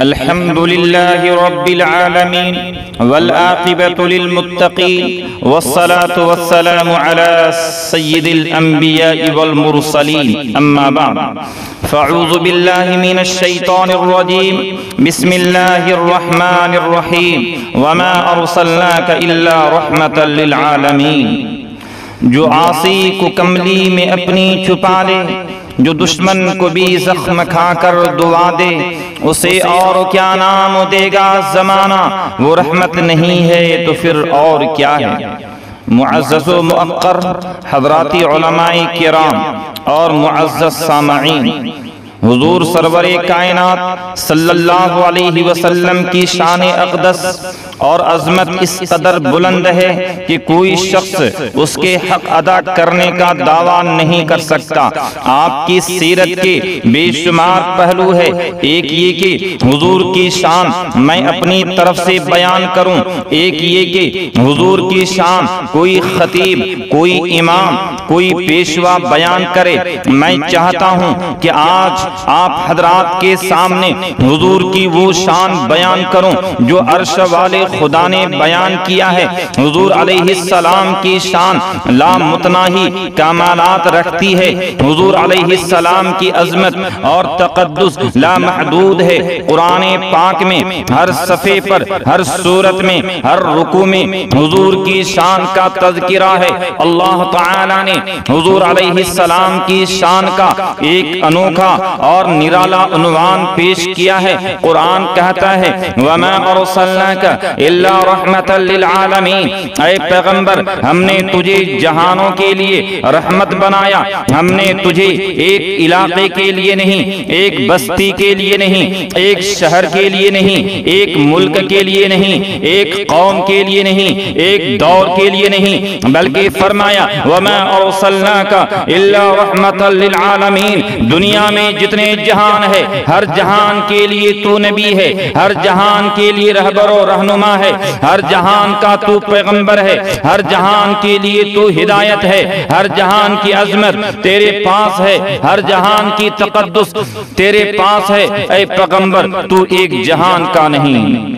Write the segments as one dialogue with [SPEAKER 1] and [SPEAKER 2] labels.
[SPEAKER 1] الحمد لله رب العالمين والعاقبة للمتقين والصلاة والسلام على سيد الأنبياء والمرسلين أما بعد فأعوذ بالله من الشيطان الرجيم بسم الله الرحمن الرحيم وما أرسلناك إلا رحمة للعالمين۔ جو عاصی کو کملی میں اپنی چھپا لے، جو دشمن کو بھی زخم کھا کر دعا دے، اسے اور کیا نام دے گا زمانہ، وہ رحمت نہیں ہے تو پھر اور کیا ہے۔ معزز و مؤقر حضرات علماء کرام اور معزز سامعین، حضور سرور کائنات صلی اللہ علیہ وسلم کی شان اقدس اور عظمت اس قدر بلند ہے کہ کوئی شخص اس کے حق ادا کرنے کا دعویٰ نہیں کر سکتا۔ آپ کی سیرت کے بے شمار پہلو ہے، ایک یہ کہ حضور کی شان میں اپنی طرف سے بیان کروں، ایک یہ کہ حضور کی شان کوئی خطیب، کوئی امام، کوئی پیشوا بیان کرے۔ میں چاہتا ہوں کہ آج آپ حضرات کے سامنے حضور کی وہ شان بیان کروں جو عرش والے خدا نے بیان کیا ہے۔ حضور علیہ السلام کی شان لامتناہی کمالات رکھتی ہے۔ حضور علیہ السلام کی عظمت اور تقدس لامحدود ہے۔ قرآن پاک میں ہر صفحے پر، ہر سورت میں، ہر رکوع میں حضور کی شان کا تذکرہ ہے۔ اللہ تعالی نے حضور علیہ السلام کی شان کا ایک انوکھا اور نرالا عنوان پیش کیا ہے۔ قرآن کہتا ہے وَمَا أَرْسَلْنَاكَ إِلَّا رَحْمَةً لِلْعَالَمِينَ، اے پیغمبر ہم نے تجھے جہانوں کے لیے رحمت بنایا۔ ہم نے تجھے ایک علاقے کے لیے نہیں، ایک بستی کے لیے نہیں، ایک شہر کے لیے نہیں، ایک ملک کے لیے نہیں، ایک قوم کے لیے نہیں، ایک دور کے لیے نہیں، بلکہ فرمایا وَمَا أَرْسَلْنَاكَ إِلَّا رَحْمَةً لِلْعَالَمِينَ، دنیا میں جتنے جہان ہے ہر جہان کے لیے تو نبی ہے، ہر جہان کے لیے رہبر و رہنما ہے، ہر جہان کا تو پیغمبر ہے، ہر جہان کے لیے تو ہدایت ہے، ہر جہان کی عظمت تیرے پاس ہے، ہر جہان کی تقدس تیرے پاس ہے۔ اے پیغمبر تو ایک جہان کا نہیں،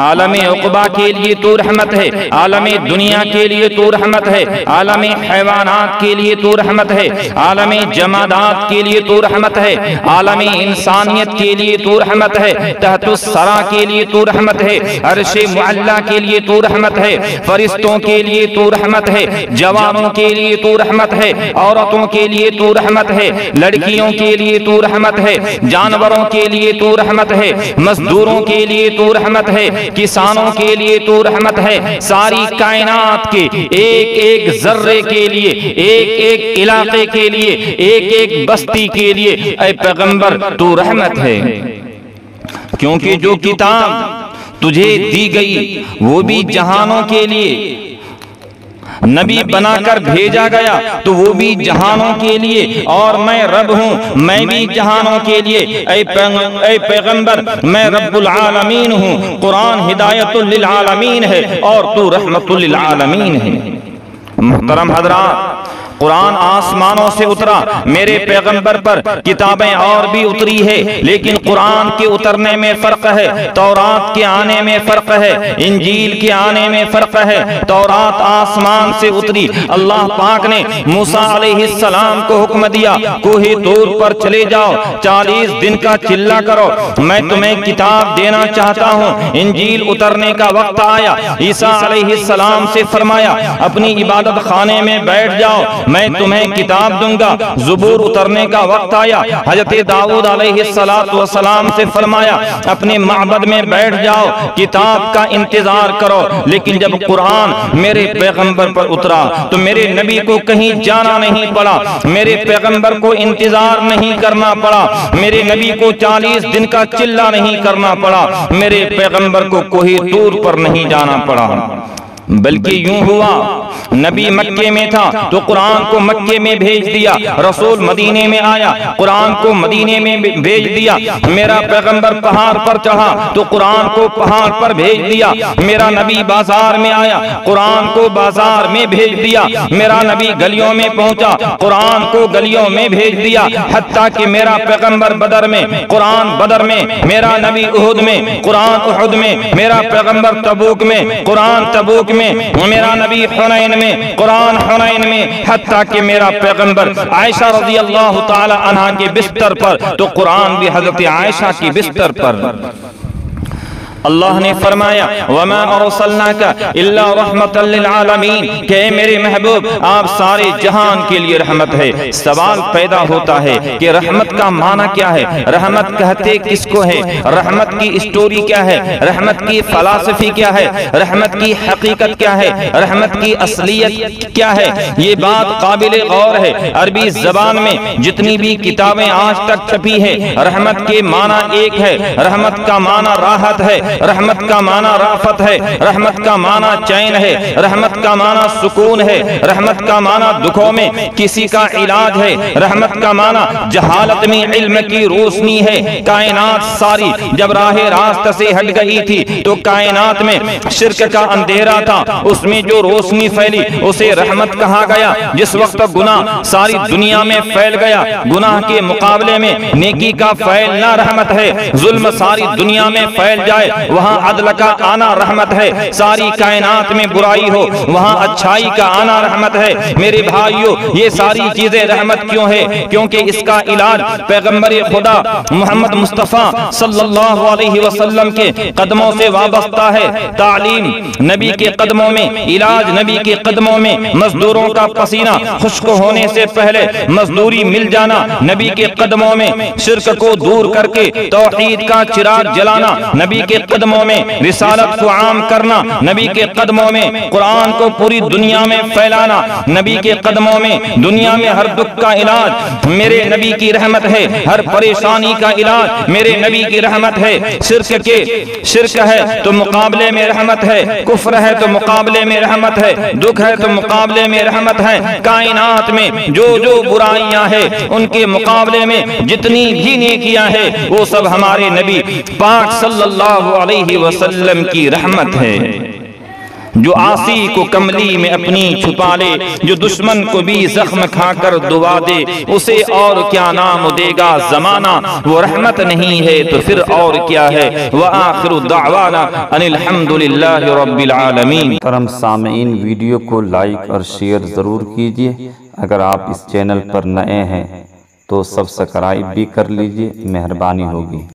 [SPEAKER 1] عالم عقبہ کے لیے تو رحمت ہے، عالم دنیا کے لیے تو رحمت ہے، عالم حیوانات کے لیے تو رحمت ہے، عالم جمادات کے لیے تو رحمت ہے، عالم انسانیت کے لیے تو رحمت ہے، تحت الثری کے لیے تو رحمت ہے، عرش معلی کے لیے تو رحمت ہے، فرشتوں کے لیے تو رحمت ہے، جوانوں کے لیے تو رحمت ہے، عورتوں کے لیے تو رحمت ہے، لڑکیوں کے لیے تو رحمت ہے، جانوروں کے لیے تو رحمت ہے، مزدوروں کے لیے تو رحمت ہے، کسانوں کے لیے تو رحمت ہے، ساری کائنات کے ایک ایک ذرے کے لیے، ایک ایک علاقے کے لیے، ایک ایک بستی کے لیے اے پیغمبر تو رحمت ہے۔ کیونکہ جو کتاب تجھے دی گئی وہ بھی جہانوں کے لیے نبی بنا کر بھیجا گیا، تو وہ بھی جہانوں کے لیے، اور میں رب ہوں، میں بھی جہانوں کے لیے۔ اے پیغمبر میں رب العالمین ہوں، قرآن ہدایت للعالمین ہے اور تو رحمت للعالمین ہے۔ محترم حضرات، قرآن آسمانوں سے اترا، میرے پیغمبر پر کتابیں اور بھی اتری ہے، لیکن قرآن کے اترنے میں فرق ہے، تورات کے آنے میں فرق ہے، انجیل کے آنے میں فرق ہے۔ تورات آسمان سے اتری، اللہ پاک نے موسیٰ علیہ السلام کو حکم دیا کوہ طور پر چلے جاؤ، 40 دن کا چلہ کرو، میں تمہیں کتاب دینا چاہتا ہوں۔ انجیل اترنے کا وقت آیا، عیسیٰ علیہ السلام سے فرمایا اپنی عبادت خانے میں بیٹھ جاؤ، میں تمہیں کتاب دوں گا۔ زبور اترنے کا وقت آیا، حضرت داؤد علیہ السلام سے فرمایا اپنے معبد میں بیٹھ جاؤ، کتاب کا انتظار کرو۔ لیکن جب قرآن میرے پیغمبر پر اترا تو میرے نبی کو کہیں جانا نہیں پڑا، میرے پیغمبر کو انتظار نہیں کرنا پڑا، میرے نبی کو 40 دن کا چلہ نہیں کرنا پڑا، میرے پیغمبر کو کوہ طور پر نہیں جانا پڑا، بلکہ یوں ہوا نبی مکے میں تھا تو قرآن کو مکے میں بھیج دیا، رسول مدینے میں آیا قرآن کو مدینے میں بھیج دیا، میرا پیغمبر پہاڑ پر چڑھا تو قرآن کو پہاڑ پر بھیج دیا، میرا نبی بازار میں آیا قرآن کو بازار میں بھیج دیا، میرا نبی گلیوں میں پہنچا قرآن کو گلیوں میں بھیج دیا، حتیٰ کہ میرا پیغمبر بدر میں قرآن بدر میں، میرا نبی احد میں قرآن احد میں، میرا پیغمبر تبوک میں قرآن تبوک میں، میرا نبی حنین میں قرآن حنین میں، حتیٰ کہ میرا پیغمبر عائشہ رضی اللہ تعالی عنہ کے بستر پر تو قرآن بھی حضرت عائشہ کی بستر پر۔ اللہ نے فرمایا وَمَا أَرْسَلْنَاكَ إِلَّا رَحْمَةً لِلْعَالَمِينَ کہ میرے محبوب آپ سارے جہان کے لیے رحمت ہے۔ سوال پیدا ہوتا ہے کہ رحمت کا معنی کیا ہے، رحمت کہتے کس کو ہے، رحمت کی اسٹوری کیا ہے، رحمت کی فلسفی کیا ہے، رحمت کی حقیقت کیا ہے، رحمت کی اصلیت کیا ہے، یہ بات قابل غور ہے۔ عربی زبان میں جتنی بھی کتابیں آج تک چھپی ہے رحمت کے معنی ایک ہے، رحمت کا معنی راحت ہے، رحمت کا معنی رافت ہے، رحمت کا معنی چین ہے، رحمت کا معنی سکون ہے، رحمت کا معنی دکھوں میں کسی کا علاج ہے، رحمت کا معنی جہالت میں علم کی روشنی ہے۔ کائنات ساری جب راہ راست سے ہٹ گئی تھی تو کائنات میں شرک کا اندھیرا تھا، اس میں جو روشنی پھیلی اسے رحمت کہا گیا۔ جس وقت گناہ ساری دنیا میں پھیل گیا، گناہ کے مقابلے میں نیکی کا پھیلنا رحمت ہے۔ ظلم ساری دنیا میں پھیل جائے وہاں عدل کا آنا رحمت ہے، ساری کائنات میں برائی ہو وہاں اچھائی کا آنا رحمت ہے۔ میرے بھائیو یہ ساری چیزیں رحمت کیوں ہے؟ کیونکہ اس کا علاج پیغمبر خدا محمد مصطفیٰ صلی اللہ علیہ وسلم کے قدموں سے وابستہ ہے۔ تعلیم نبی کے قدموں میں، علاج نبی کے قدموں میں، مزدوروں کا پسینہ خشک ہونے سے پہلے مزدوری مل جانا نبی کے قدموں میں، شرک کو دور کر کے توحید کا چراغ جلانا نبی کے قدموں میں، رسالت کو عام کرنا نبی کے قدموں میں، قرآن کو پوری دنیا میں پھیلانا نبی کے قدموں میں، دنیا میں ہر دکھ کا علاج میرے نبی کی رحمت ہے، ہر پریشانی کا علاج میرے نبی کی رحمت ہے۔ شرک ہے تو مقابلے میں رحمت ہے، کفر ہے تو مقابلے میں رحمت ہے، دکھ ہے تو مقابلے میں رحمت ہے۔ کائنات میں جو برائیاں ہیں ان کے مقابلے میں جتنی بھی نیکیاں ہیں وہ سب ہمارے نبی پاک صلی اللہ علیہ وسلم کی رحمت ہے۔ جو عاصی کو کملی میں اپنی چھپا لے، جو دشمن کو بھی زخم کھا کر دعا دے، اسے اور کیا نام دے گا زمانہ، وہ رحمت نہیں ہے تو پھر اور کیا ہے۔ وآخر دعوانا ان الحمد للہ رب العالمین۔
[SPEAKER 2] کرم سامعین ویڈیو کو لائک اور شیئر ضرور کیجئے، اگر آپ اس چینل پر نئے ہیں تو سبسکرائب بھی کر لیجئے، مہربانی ہوگی۔